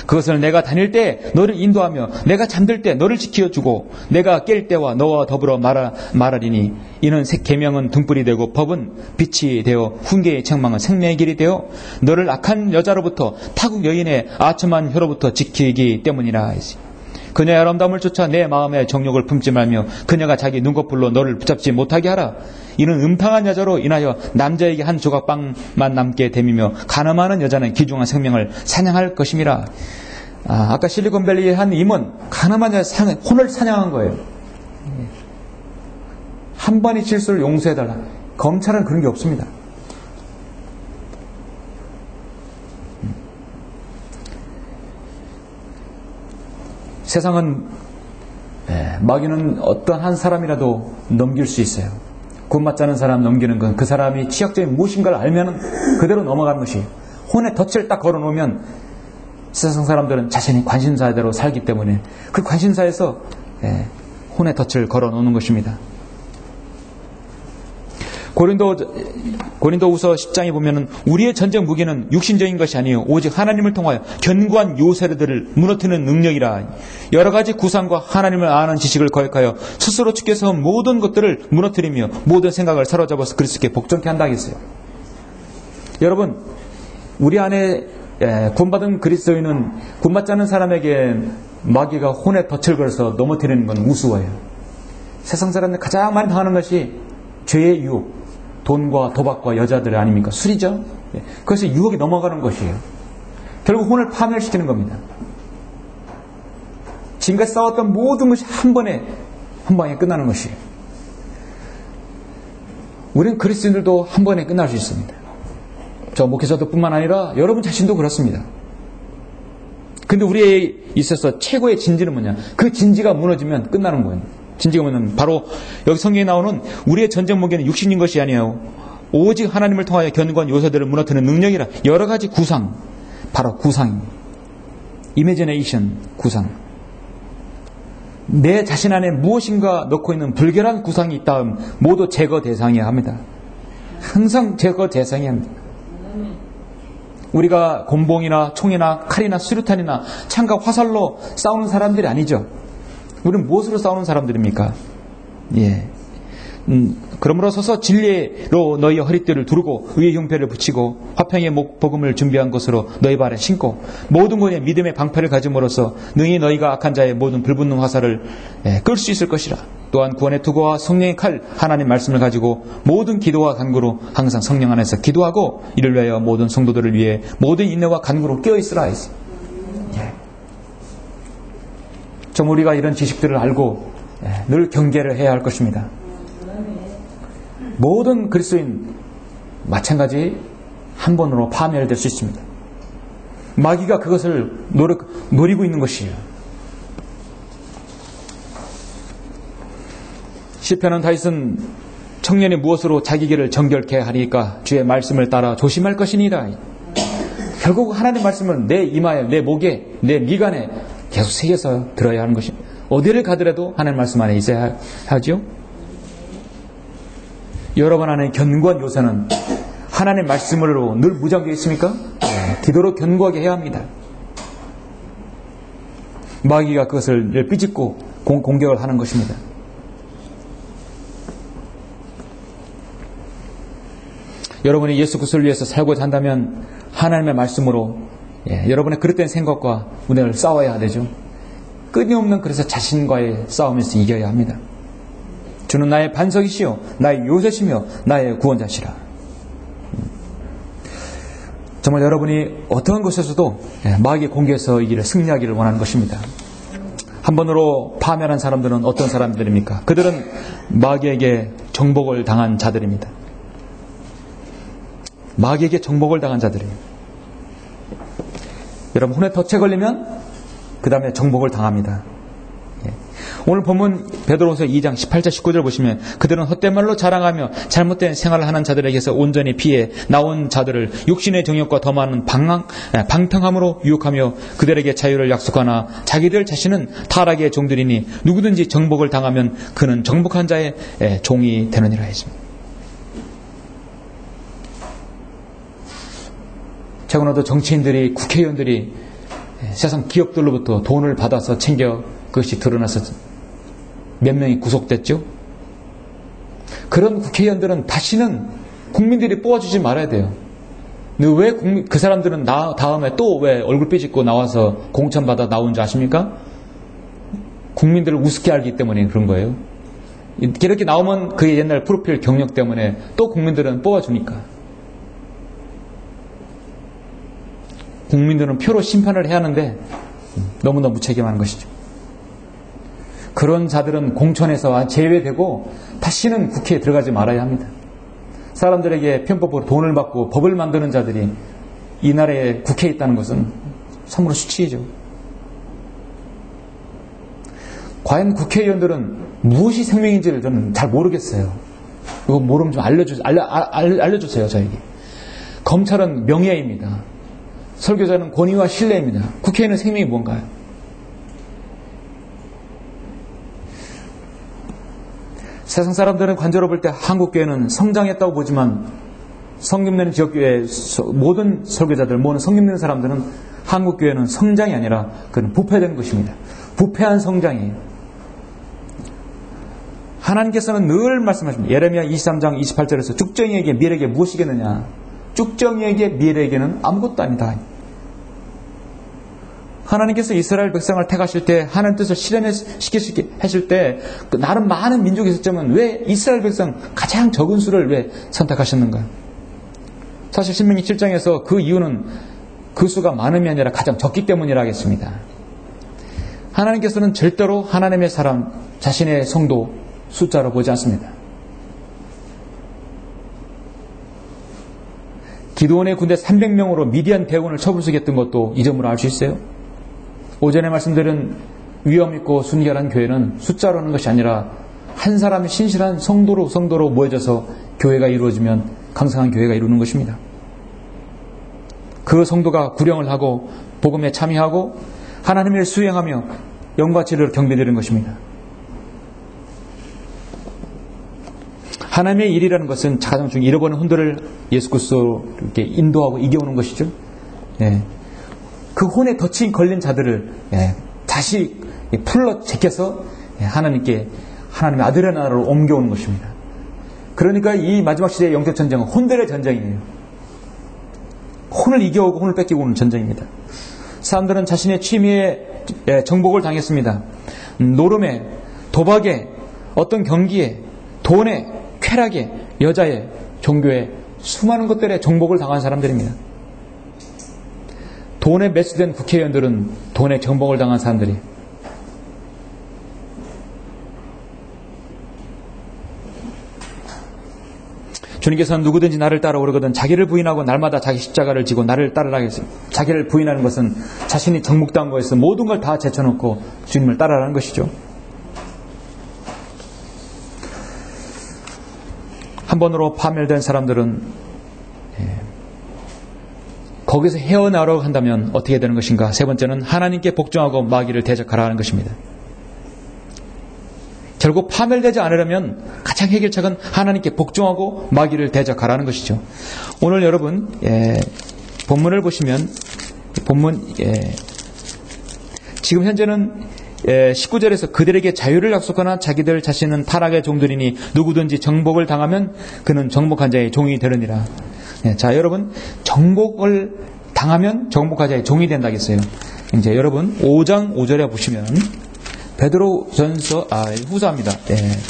그것을 내가 다닐 때 너를 인도하며 내가 잠들 때 너를 지켜주고 내가 깰 때와 너와 더불어 말하리니 이는 계명은 등불이 되고 법은 빛이 되어 훈계의 책망은 생명의 길이 되어 너를 악한 여자로부터 타국 여인의 아첨한 혀로부터 지키기 때문이라. 그녀의 아름다움을 쫓아 내 마음의 정욕을 품지 말며 그녀가 자기 눈꺼풀로 너를 붙잡지 못하게 하라. 이는 음탕한 여자로 인하여 남자에게 한 조각 빵만 남게 됨이며 간음하는 여자는 귀중한 생명을 사냥할 것임이라. 아까 실리콘밸리의 한 임원, 간음한 여자 혼을 사냥한 거예요. 한 번의 실수를 용서해달라. 검찰은 그런 게 없습니다. 세상은 마귀는 어떤 한 사람이라도 넘길 수 있어요. 군 맞자는 사람 넘기는 건 그 사람이 취약점이 무엇인가를 알면 그대로 넘어가는 것이에요. 혼의 덫을 딱 걸어놓으면 세상 사람들은 자신이 관심사대로 살기 때문에 그 관심사에서 혼의 덫을 걸어놓는 것입니다. 고린도후서 10장에 보면은 우리의 전쟁 무기는 육신적인 것이 아니요 오직 하나님을 통하여 견고한 요새들을 무너뜨리는 능력이라. 여러 가지 구상과 하나님을 아는 지식을 거역하여 스스로 주께서 모든 것들을 무너뜨리며 모든 생각을 사로잡아서 그리스도께 복종케 한다 했어요. 여러분, 우리 안에 구원받은 그리스도인은 구원받지 않은 사람에게 마귀가 혼의 덫을 걸어서 넘어뜨리는 건 우스워요. 세상 사람들 가장 많이 당하는 것이 죄의 유혹, 돈과 도박과 여자들 아닙니까? 술이죠. 그것이 유혹이 넘어가는 것이에요. 결국 혼을 파멸시키는 겁니다. 지금까지 싸웠던 모든 것이 한 방에 끝나는 것이에요. 우리는 그리스도인들도 한 번에 끝날 수 있습니다. 저 목회자도 뿐만 아니라 여러분 자신도 그렇습니다. 근데 우리에 있어서 최고의 진지는 뭐냐? 그 진지가 무너지면 끝나는 거예요. 진지가 뭐냐면 바로 여기 성경에 나오는 우리의 전쟁 무기는 육신인 것이 아니에요. 오직 하나님을 통하여 견고한 요새들을 무너뜨리는 능력이라. 여러 가지 구상, 바로 구상입니다. 이미지네이션, 구상. 내 자신 안에 무엇인가 넣고 있는 불결한 구상이 있다 하면 모두 제거 대상이어야 합니다. 항상 제거 대상이어야 합니다. 우리가 곤봉이나 총이나 칼이나 수류탄이나 창과 화살로 싸우는 사람들이 아니죠. 우리는 무엇으로 싸우는 사람들입니까? 그러므로 서서 진리로 너희의 허리띠를 두르고 의의 흉패를 붙이고 화평의 복음을 준비한 것으로 너희 발에 신고 모든 권의 믿음의 방패를 가짐으로써 능히 너희가 악한 자의 모든 불붙는 화살을 끌 수 있을 것이라. 또한 구원의 투구와 성령의 칼 하나님 말씀을 가지고 모든 기도와 간구로 항상 성령 안에서 기도하고 이를 위하여 모든 성도들을 위해 모든 인내와 간구로 깨어있으라 했어요. 좀 우리가 이런 지식들을 알고 늘 경계를 해야 할 것입니다. 모든 그리스도인 마찬가지 한 번으로 파멸될 수 있습니다. 마귀가 그것을 노리고 있는 것이에요. 시편은 다윗은 청년이 무엇으로 자기 길을 정결케 하리까 주의 말씀을 따라 조심할 것이니라. 결국 하나님 말씀을 내 이마에, 내 목에, 내 미간에 계속 새겨서 들어야 하는 것입니다. 어디를 가더라도 하나님 말씀 안에 있어야 하죠. 여러분 안에 견고한 요새는 하나님의 말씀으로 늘 무장되어 있습니까? 기도로 견고하게 해야 합니다. 마귀가 그것을 삐짓고 공격을 하는 것입니다. 여러분이 예수 그리스도를 위해서 살고자 한다면 하나님의 말씀으로 여러분의 그릇된 생각과 은혜를 싸워야 되죠. 끊임없는 그래서 자신과의 싸움에서 이겨야 합니다. 주는 나의 반석이시요 나의 요새시며 나의 구원자시라. 정말 여러분이 어떠한 것에서도 마귀의 공격에서 이기를 승리하기를 원하는 것입니다. 한 번으로 파멸한 사람들은 어떤 사람들입니까? 그들은 마귀에게 정복을 당한 자들입니다. 마귀에게 정복을 당한 자들이에요. 여러분 혼에 덫에 걸리면 그 다음에 정복을 당합니다. 오늘 본문 베드로후서 2장 18절 19절 보시면 그들은 헛된 말로 자랑하며 잘못된 생활을 하는 자들에게서 온전히 피해 나온 자들을 육신의 정욕과 더 많은 방탕함으로 유혹하며 그들에게 자유를 약속하나 자기들 자신은 타락의 종들이니 누구든지 정복을 당하면 그는 정복한 자의 종이 되느니라 했습니다. 최근에도 정치인들이 국회의원들이 세상 기업들로부터 돈을 받아서 챙겨 그것이 드러나서 몇 명이 구속됐죠. 그런 국회의원들은 다시는 국민들이 뽑아주지 말아야 돼요. 근데 왜 그 사람들은 다음에 또 왜 얼굴 삐짓고 나와서 공천받아 나온 줄 아십니까? 국민들을 우습게 알기 때문에 그런 거예요. 이렇게 나오면 그의 옛날 프로필 경력 때문에 또 국민들은 뽑아주니까. 국민들은 표로 심판을 해야 하는데 너무나 무책임한 것이죠. 그런 자들은 공천에서 제외되고 다시는 국회에 들어가지 말아야 합니다. 사람들에게 편법으로 돈을 받고 법을 만드는 자들이 이 나라에 국회에 있다는 것은 참으로 수치이죠. 과연 국회의원들은 무엇이 생명인지를 저는 잘 모르겠어요. 이거 모르면 좀 알려주세요, 저에게. 검찰은 명예입니다. 설교자는 권위와 신뢰입니다. 국회의원은 생명이 뭔가요? 세상 사람들은 관저로 볼 때 한국교회는 성장했다고 보지만 성김 내는 지역교회 모든 설교자들, 모든 성김 내는 사람들은 한국교회는 성장이 아니라 그건 부패된 것입니다. 부패한 성장이에요. 하나님께서는 늘 말씀하십니다. 예레미야 23장 28절에서 쭉정이에게 미래에게 무엇이겠느냐? 쭉정이에게 미래에게는 아무것도 아니다. 하나님께서 이스라엘 백성을 택하실 때 하나님 뜻을 실현시키게 하실 때 나름 많은 민족이 있었지만 왜 이스라엘 백성 가장 적은 수를 왜 선택하셨는가? 사실 신명기 7장에서 그 이유는 그 수가 많음이 아니라 가장 적기 때문이라 하겠습니다. 하나님께서는 절대로 하나님의 사람 자신의 성도 숫자로 보지 않습니다. 기드온의 군대 300명으로 미디안 대군을 처불수겠던 것도 이 점으로 알 수 있어요. 오전에 말씀드린 위험 있고 순결한 교회는 숫자로 하는 것이 아니라 한 사람의 신실한 성도로 모여져서 교회가 이루어지면 강성한 교회가 이루는 것입니다. 그 성도가 구령을 하고 복음에 참여하고 하나님의 일을 수행하며 영과 진리를 경배드리는 것입니다. 하나님의 일이라는 것은 가장 중요한 잃어버린 혼들을 예수 그리스도로 이렇게 인도하고 이겨오는 것이죠. 그 혼에 덫이 걸린 자들을 다시 풀러 제껴서 하나님의 아들의 나라로 옮겨오는 것입니다. 그러니까 이 마지막 시대의 영적 전쟁은 혼들의 전쟁이에요. 혼을 이겨오고 혼을 뺏기고 오는 전쟁입니다. 사람들은 자신의 취미에 정복을 당했습니다. 노름에, 도박에, 어떤 경기에, 돈에, 쾌락에, 여자에, 종교에 수많은 것들에 정복을 당한 사람들입니다. 돈에 매수된 국회의원들은 돈에 정복을 당한 사람들이. 주님께서는 누구든지 나를 따라오려거든 자기를 부인하고 날마다 자기 십자가를 지고 나를 따르라 했습니다. 자기를 부인하는 것은 자신이 정복당한 것에서 모든 걸 다 제쳐놓고 주님을 따르라는 것이죠. 한 번으로 파멸된 사람들은 거기서 헤어나오려고 한다면 어떻게 되는 것인가? 세 번째는 하나님께 복종하고 마귀를 대적하라 하는 것입니다. 결국 파멸되지 않으려면 가장 해결책은 하나님께 복종하고 마귀를 대적하라는 것이죠. 오늘 여러분 본문을 보시면 지금 현재는 19절에서 그들에게 자유를 약속하나 자기들 자신은 타락의 종들이니 누구든지 정복을 당하면 그는 정복한 자의 종이 되느니라. 자, 여러분, 정복을 당하면 정복한 자의 종이 된다겠어요. 이제 여러분 5장 5절에 보시면 베드로전서 후서입니다.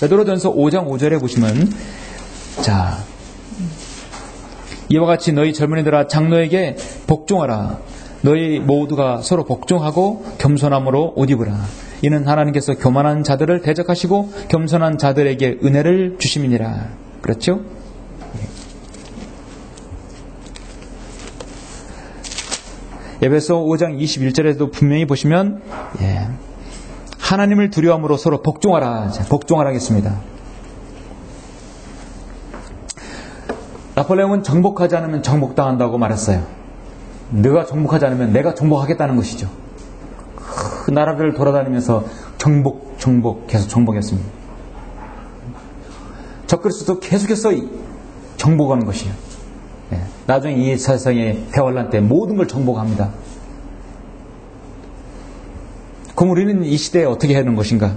베드로전서 5장 5절에 보시면 자, 이와 같이 너희 젊은이들아 장로에게 복종하라. 너희 모두가 서로 복종하고 겸손함으로 옷 입으라. 이는 하나님께서 교만한 자들을 대적하시고 겸손한 자들에게 은혜를 주심이니라. 그렇죠? 에베소 5장 21절에도 분명히 보시면 하나님을 두려움으로 서로 복종하라. 복종하라 하겠습니다. 나폴레옹은 정복하지 않으면 정복당한다고 말했어요. 네가 정복하지 않으면 내가 정복하겠다는 것이죠. 그 나라를 돌아다니면서 정복 계속 정복했습니다. 적그리스도 계속해서 정복하는 것이에요. 나중에 이 세상의 대환란 때 모든 걸 정복합니다. 그럼 우리는 이 시대에 어떻게 해야 하는 것인가?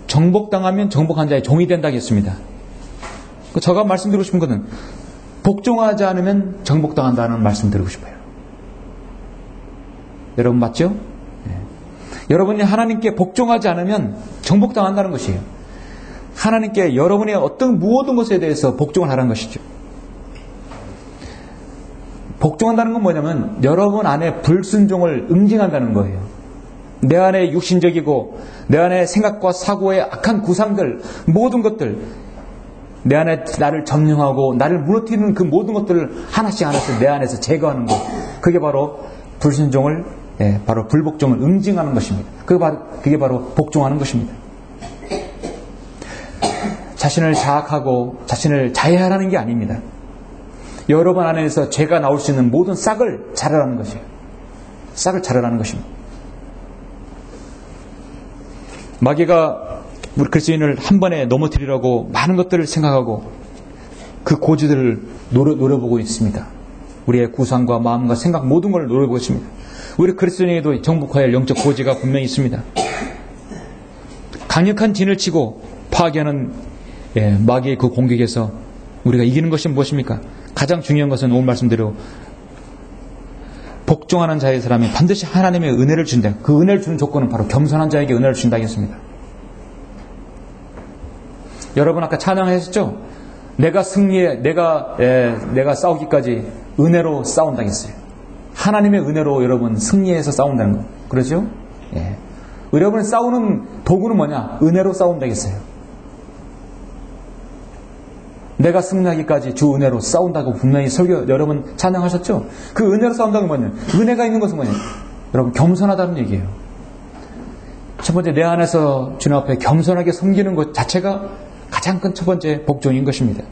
정복당하면 정복한 자의 종이 된다겠습니다. 제가 말씀드리고 싶은 것은 복종하지 않으면 정복당한다는 말씀 드리고 싶어요. 여러분 맞죠? 여러분이 하나님께 복종하지 않으면 정복당한다는 것이에요. 하나님께 여러분의 어떤 모든 것에 대해서 복종을 하라는 것이죠. 복종한다는 건 뭐냐면 여러분 안에 불순종을 응징한다는 거예요. 내 안에 육신적이고 내 안에 생각과 사고의 악한 구상들, 모든 것들, 내 안에 나를 점령하고 나를 무너뜨리는 그 모든 것들을 하나씩 내 안에서 제거하는 것. 그게 바로 불순종을, 바로 불복종을 응징하는 것입니다. 그게 바로 복종하는 것입니다. 자신을 자학하고 자신을 자해하라는 게 아닙니다. 여러분 안에서 죄가 나올 수 있는 모든 싹을 자르라는 것이에요. 싹을 자르라는 것입니다. 마귀가 우리 그리스도인을 한 번에 넘어뜨리려고 많은 것들을 생각하고 그 고지들을 노려보고 있습니다. 우리의 구상과 마음과 생각 모든 걸 노려보고 있습니다. 우리 그리스도인에게도 정복해야 할 영적 고지가 분명히 있습니다. 강력한 진을 치고 파괴하는 마귀의 그 공격에서 우리가 이기는 것이 무엇입니까? 가장 중요한 것은 오늘 말씀대로 복종하는 자의 사람이 반드시 하나님의 은혜를 준다. 그 은혜를 주는 조건은 바로 겸손한 자에게 은혜를 준다 했습니다. 여러분 아까 찬양하셨죠? 내가 승리해, 내가 싸우기까지 은혜로 싸운다 했어요. 하나님의 은혜로 여러분 승리해서 싸운다는 거. 그렇죠? 여러분 싸우는 도구는 뭐냐? 은혜로 싸운다 했어요. 내가 승리하기까지 주 은혜로 싸운다고 분명히 설교 여러분 찬양하셨죠? 그 은혜로 싸운다는 건 뭐냐? 은혜가 있는 것은 뭐냐? 여러분 겸손하다는 얘기예요. 첫 번째 내 안에서 주님 앞에 겸손하게 섬기는 것 자체가 가장 큰 첫 번째 복종인 것입니다.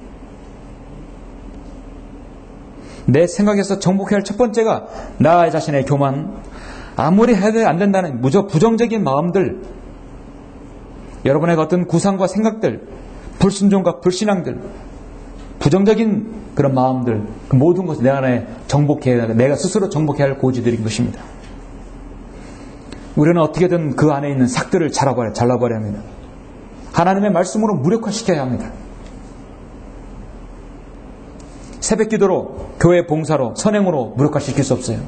내 생각에서 정복해야 할 첫 번째가 나 자신의 교만, 아무리 해도 안 된다는 부정적인 마음들, 여러분의 어떤 구상과 생각들, 불순종과 불신앙들, 부정적인 그런 마음들, 그 모든 것을 내 안에 정복해야, 내가 스스로 정복해야 할 고지들인 것입니다. 우리는 어떻게든 그 안에 있는 삭들을 잘라버려야 합니다. 하나님의 말씀으로 무력화시켜야 합니다. 새벽 기도로, 교회 봉사로, 선행으로 무력화시킬 수 없어요.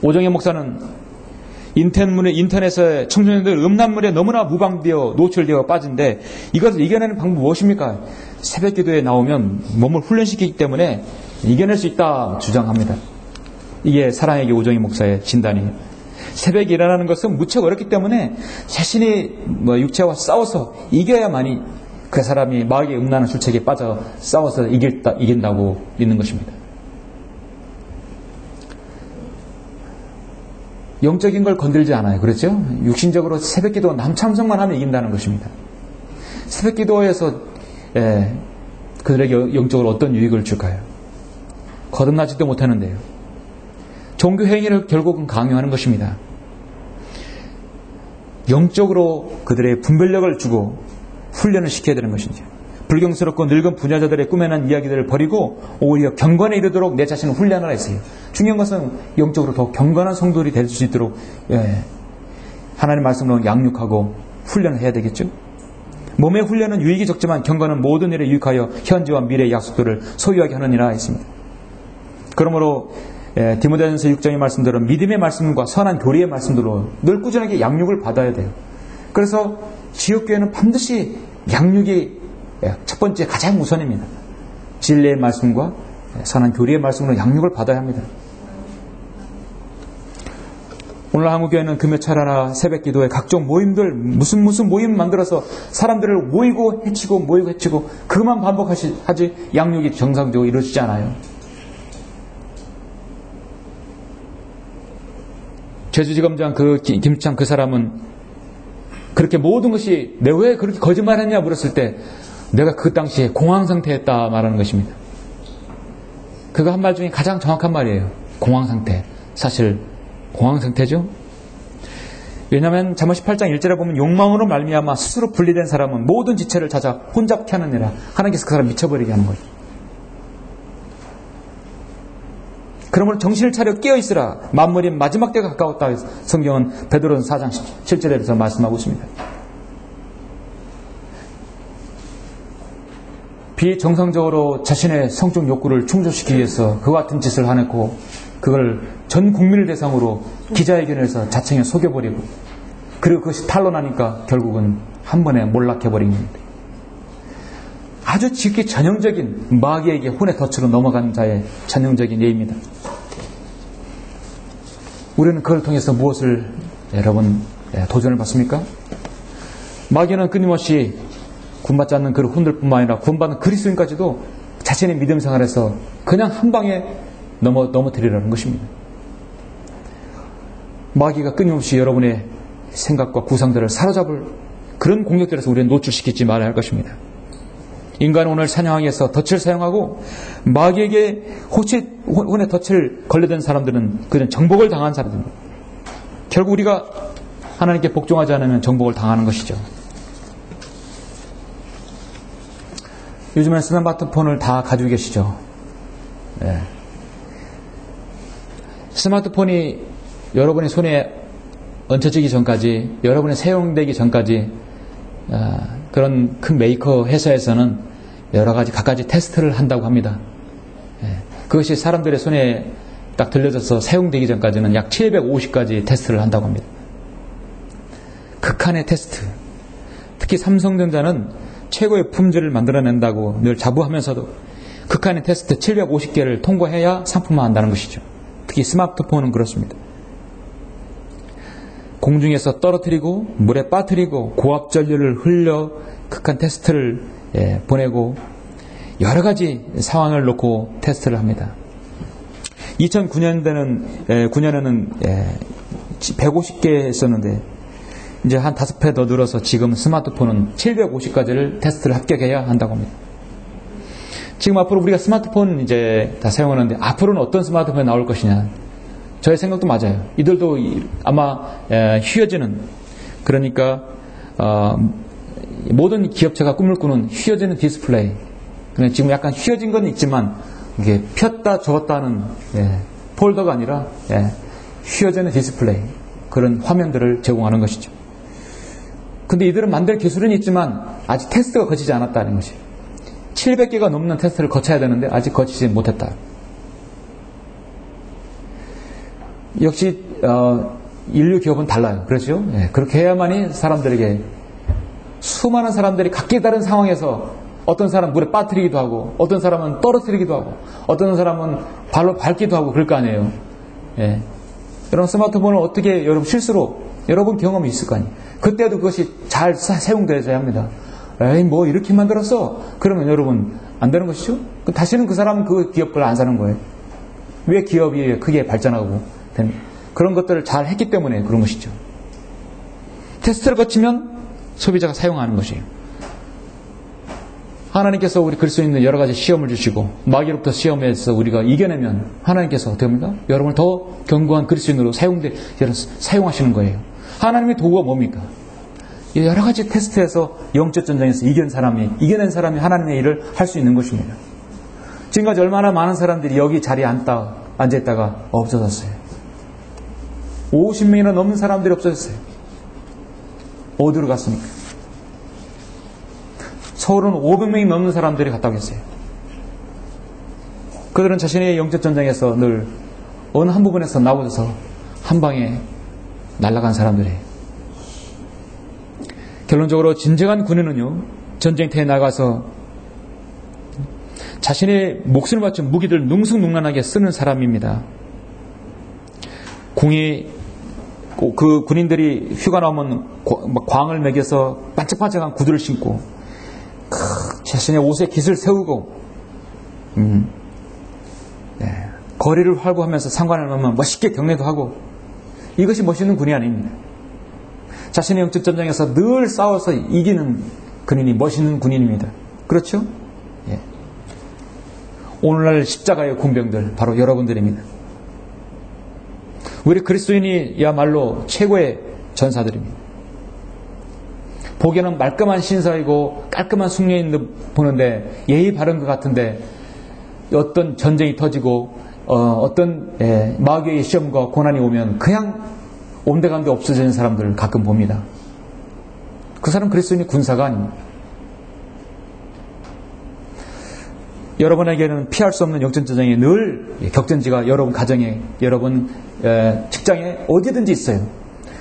오정혜 목사는 인터넷에 청소년들 음란물에 너무나 무방되어 노출되어 빠진데 이것을 이겨내는 방법이 무엇입니까? 새벽 기도에 나오면 몸을 훈련시키기 때문에 이겨낼 수 있다 주장합니다. 이게 사랑의 오정희 목사의 진단이에요. 새벽에 일어나는 것은 무척 어렵기 때문에 자신이 육체와 싸워서 이겨야만이 그 사람이 마귀의 음란한 술책에 빠져 싸워서 이긴다고 믿는 것입니다. 영적인 걸 건들지 않아요. 그렇죠? 육신적으로 새벽기도 남참석만 하면 이긴다는 것입니다. 새벽기도에서 그들에게 영적으로 어떤 유익을 줄까요? 거듭나지도 못하는데요. 종교 행위를 결국은 강요하는 것입니다. 영적으로 그들의 분별력을 주고 훈련을 시켜야 되는 것인지, 불경스럽고 늙은 부녀자들의 꾸며낸 이야기들을 버리고 오히려 경건에 이르도록 내 자신을 훈련하라 했어요. 중요한 것은 영적으로 더 경건한 성도들이 될 수 있도록 하나님의 말씀으로 양육하고 훈련을 해야 되겠죠. 몸의 훈련은 유익이 적지만 경건은 모든 일에 유익하여 현재와 미래의 약속들을 소유하게 하느니라 했습니다. 그러므로 디모데전서 6장의 말씀들은 믿음의 말씀과 선한 교리의 말씀들로 늘 꾸준하게 양육을 받아야 돼요. 그래서 지역교회는 반드시 양육이 첫 번째 가장 우선입니다. 진리의 말씀과 선한 교리의 말씀으로 양육을 받아야 합니다. 오늘 한국교회는 금요철야나 새벽기도에 각종 모임들 무슨 모임 만들어서 사람들을 모이고 해치고 그것만 반복하지 양육이 정상적으로 이루어지지 않아요. 제주지검장 김창 그 사람은 그렇게 모든 것이 내가 왜 그렇게 거짓말했냐 물었을 때 내가 그 당시에 공황상태였다 말하는 것입니다. 그거 한 말 중에 가장 정확한 말이에요. 공황상태. 사실 공황상태죠. 왜냐하면 잠언 18장 1절에 보면 욕망으로 말미암아 스스로 분리된 사람은 모든 지체를 찾아 혼잡케 하느니라. 하나님께서 그 사람 미쳐버리게 하는 거죠. 그러므로 정신을 차려 깨어있으라. 만물이 마지막 때가 가까웠다. 성경은 베드로전서 4장 7절에서 말씀하고 있습니다. 비정상적으로 자신의 성적 욕구를 충족시키기 위해서 그와 같은 짓을 하냈고 그걸 전 국민을 대상으로 기자회견에서 자청해 속여버리고 그리고 그것이 탄로나니까 결국은 한 번에 몰락해버린 겁니다. 아주 지극히 전형적인 마귀에게 혼의 덫으로 넘어간 자의 전형적인 예입니다. 우리는 그걸 통해서 무엇을 여러분 도전을 받습니까? 마귀는 끊임없이 구원받지 않는 그를 흔들뿐만 아니라 구원받는 그리스도인까지도 자신의 믿음 생활에서 그냥 한 방에 넘어뜨리라는 것입니다. 마귀가 끊임없이 여러분의 생각과 구상들을 사로잡을 그런 공격들에서 우리는 노출시키지 말아야 할 것입니다. 인간은 오늘 사냥하기 위해서 덫을 사용하고 마귀에게 혼의 덫을 걸려든 사람들은 그는 정복을 당한 사람들입니다. 결국 우리가 하나님께 복종하지 않으면 정복을 당하는 것이죠. 요즘에는 스마트폰을 다 가지고 계시죠. 네. 스마트폰이 여러분의 손에 얹혀지기 전까지, 여러분의 사용되기 전까지 그런 큰 메이커 회사에서는 여러 가지 갖가지 테스트를 한다고 합니다. 그것이 사람들의 손에 딱 들려져서 사용되기 전까지는 약 750가지 테스트를 한다고 합니다. 극한의 테스트. 특히 삼성전자는 최고의 품질을 만들어낸다고 늘 자부하면서도 극한의 테스트 750개를 통과해야 상품화한다는 것이죠. 특히 스마트폰은 그렇습니다. 공중에서 떨어뜨리고 물에 빠뜨리고 고압전류를 흘려 극한 테스트를 보내고 여러 가지 상황을 놓고 테스트를 합니다. 2009년에는 150개 했었는데 이제 한 5배 더 늘어서 지금 스마트폰은 750가지를 테스트를 합격해야 한다고 합니다. 지금 앞으로 우리가 스마트폰 이제 다 사용하는데 앞으로는 어떤 스마트폰이 나올 것이냐. 저의 생각도 맞아요. 이들도 아마 휘어지는, 그러니까 모든 기업체가 꿈을 꾸는 휘어지는 디스플레이. 지금 약간 휘어진 건 있지만 이게 폈다 접었다는 폴더가 아니라 휘어지는 디스플레이, 그런 화면들을 제공하는 것이죠. 근데 이들은 만들 기술은 있지만 아직 테스트가 거치지 않았다는 것이에요. 700개가 넘는 테스트를 거쳐야 되는데 아직 거치지 못했다. 역시 인류 기업은 달라요. 그렇죠? 그렇게 해야만이 사람들에게, 수많은 사람들이 각기 다른 상황에서 어떤 사람은 물에 빠뜨리기도 하고 어떤 사람은 떨어뜨리기도 하고 어떤 사람은 발로 밟기도 하고 그럴 거 아니에요. 여러분 스마트폰을 어떻게 여러분 실수로 여러분 경험이 있을 거 아니에요. 그때도 그것이 잘 사용되어야 합니다. 에이 뭐 이렇게 만들었어? 그러면 여러분 안 되는 것이죠? 다시는 그 사람은 그 기업 걸 안 사는 거예요. 왜 기업이 크게 발전하고 그런 것들을 잘 했기 때문에 그런 것이죠. 테스트를 거치면 소비자가 사용하는 것이에요. 하나님께서 우리 그리스도인들 여러 가지 시험을 주시고 마귀로부터 시험에서 우리가 이겨내면 하나님께서 어떻게 합니까? 여러분을 더 견고한 그리스도인으로 사용하시는 거예요. 하나님의 도구가 뭡니까? 여러 가지 테스트에서 영적 전쟁에서 이겨낸 사람이 하나님의 일을 할 수 있는 것입니다. 지금까지 얼마나 많은 사람들이 여기 자리에 앉아있다가 없어졌어요. 50명이나 넘는 사람들이 없어졌어요. 어디로 갔습니까? 서울은 500명이 넘는 사람들이 갔다고 했어요. 그들은 자신의 영적 전쟁에서 늘 어느 한 부분에서 나오셔서 한 방에 날아간 사람들이에요. 결론적으로 진정한 군인은요, 전쟁터에 나가서 자신의 목숨을 바친 무기들 능숙능란하게 쓰는 사람입니다. 그 군인들이 휴가 나오면 광을 매겨서 반짝반짝한 구두를 신고 자신의 옷에 깃을 세우고 거리를 활보하면서 상관을 넘으면 멋있게 경례도 하고, 이것이 멋있는 군인이 아닙니다. 자신의 영적 전쟁에서 늘 싸워서 이기는 군인이 멋있는 군인입니다. 그렇죠? 예. 오늘날 십자가의 군병들 바로 여러분들입니다. 우리 그리스도인이야말로 최고의 전사들입니다. 보기에는 말끔한 신사이고 깔끔한 숙녀인 듯 보는데 예의 바른 것 같은데 어떤 전쟁이 터지고 어떤 마귀의 시험과 고난이 오면 그냥 온데간데 없어지는 사람들을 가끔 봅니다. 그 사람 그리스도인이 군사가 아닙니다. 여러분에게는 피할 수 없는 영적 전쟁이 늘 격전지가 여러분 가정에, 여러분 직장에 어디든지 있어요.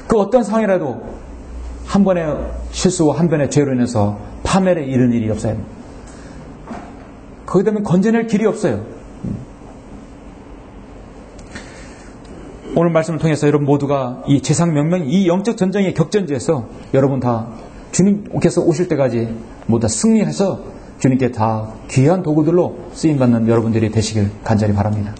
그 어떤 상황이라도 한 번의 실수와 한 번의 죄로 인해서 파멸에 이르는 일이 없어요. 거기 되면 건져낼 길이 없어요. 오늘 말씀을 통해서 여러분 모두가 이 제상명명, 이 영적 전쟁의 격전지에서 여러분 다 주님께서 오실 때까지 모두 다 승리해서 주님께 다 귀한 도구들로 쓰임받는 여러분들이 되시길 간절히 바랍니다.